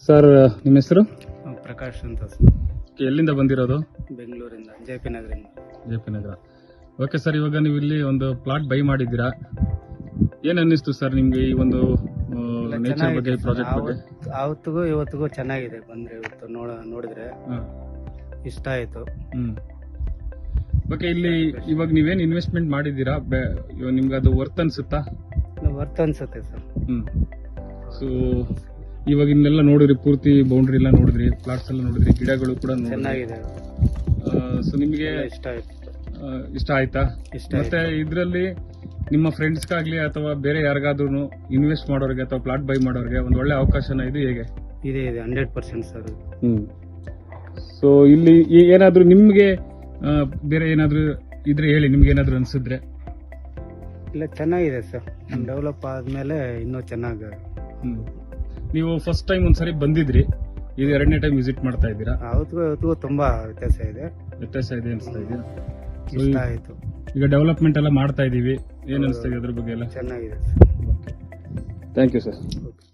Sir ನಿಮ್ಮ ಹೆಸರು? ಪ್ರಕಾಶ್ ಅಂತ ಸರ್. ಎಲ್ಲಿಂದ ಬಂದಿರೋದು? ಬೆಂಗಳೂರಿಂದ, ಜೆ.ಪಿ. ನಗರಿಂದ. ಜೆ.ಪಿ. ನಗರ. ಓಕೆ ಸರ್, ಇವಾಗ ನೀವು ಇಲ್ಲಿ ಒಂದು ಪ್ಲಾಟ್ ಬೈ ಮಾಡಿದ್ದೀರಾ. ಏನ್ ಅನ್ನಿಸ್ತು ಸರ್ ನಿಮ್ಗೆ ಈ ಒಂದು ನೇಚರ್ ಬಗ್ಗೆ, ಪ್ರಾಜೆಕ್ಟ್ ಬಗ್ಗೆ? ಅವತ್ತಿಗೂ ಇವತ್ತಿಗೂ ಚೆನ್ನಾಗಿದೆ. ಬಂದ್ರೆ ಇವತ್ತು ನೋಡಿದ್ರೆ ಇಷ್ಟ ಆಯ್ತು. ಓಕೆ, ಇಲ್ಲಿ ಇವಾಗ ನೀವೇನ್ ಇನ್ವೆಸ್ಟ್ಮೆಂಟ್ ಮಾಡಿದ್ದೀರಾ, ನಿಮ್ಗೆ ಅದು ವರ್ತ್ ಅನ್ಸುತ್ತಾ? ವರ್ತ್ ಅನ್ಸುತ್ತೆ ಸರ್. ಸೊ ಇವಾಗ ಇನ್ನೆಲ್ಲ ನೋಡಿದ್ರಿ, ಪೂರ್ತಿ ಬೌಂಡ್ರಿ ಎಲ್ಲ ನೋಡಿದ್ರಿ, ಪ್ಲಾಟ್ಸ್ ಎಲ್ಲ ನೋಡಿದ್ರಿ, ಗಿಡಗಳು ಕೂಡ ಚೆನ್ನಾಗಿದೆ. ಸೊ ನಿಮ್ಗೆ ಇಷ್ಟ ಆಯ್ತು. ಇಷ್ಟ ಆಯ್ತಾ? ಇಷ್ಟ ಮತ್ತೆ ಇದ್ರಲ್ಲಿ ನಿಮ್ಮ ಫ್ರೆಂಡ್ಸ್ಗಾಗ್ಲಿ ಅಥವಾ ಬೇರೆ ಯಾರಿಗಾದ್ರೂ ಇನ್ವೆಸ್ಟ್ ಮಾಡೋರಿಗೆ ಅಥವಾ ಪ್ಲಾಟ್ ಬೈ ಮಾಡೋರಿಗೆ ಒಂದು ಒಳ್ಳೆ ಅವಕಾಶನ ಇದು ಹೇಗೆ? ಇದೆ 100% ಸರ್. ಸೊ ಇಲ್ಲಿ ಏನಾದ್ರೂ ನಿಮ್ಗೆ ಬೇರೆ ಏನಾದ್ರೂ ಇದ್ರೆ ಹೇಳಿ, ನಿಮ್ಗೆ ಏನಾದ್ರೂ ಅನ್ಸಿದ್ರೆ. ಇಲ್ಲ, ಚೆನ್ನಾಗಿದೆ ಸರ್. ಡೆವಲಪ್ ಆದ್ಮೇಲೆ ಇನ್ನೂ ಚೆನ್ನಾಗಿ. ನೀವು ಫಸ್ಟ್ ಟೈಮ್ ಒಂದ್ಸರಿ ಬಂದಿದ್ರಿ, ಇದು 2ನೇ ಟೈಮ್ ವಿಸಿಟ್ ಮಾಡ್ತಾ ಇದ್ದೀರಾ. ಅವತ್ತಿಗೂ ತುಂಬಾ ವ್ಯತ್ಯಾಸ ಇದೆ ಅನಿಸ್ತಾ ಇದೆಯಾ? ಇಷ್ಟ ಆಯ್ತು. ಈಗ ಡೆವಲಪ್ಮೆಂಟ್ ಎಲ್ಲ ಮಾಡ್ತಾ ಇದೀವಿ, ಏನ್ ಅನಿಸ್ತಾ ಇದೆ ಅದ್ರ ಬಗ್ಗೆ ಎಲ್ಲ? ಚೆನ್ನಾಗಿದೆ. Thank you sir. ಓಕೆ.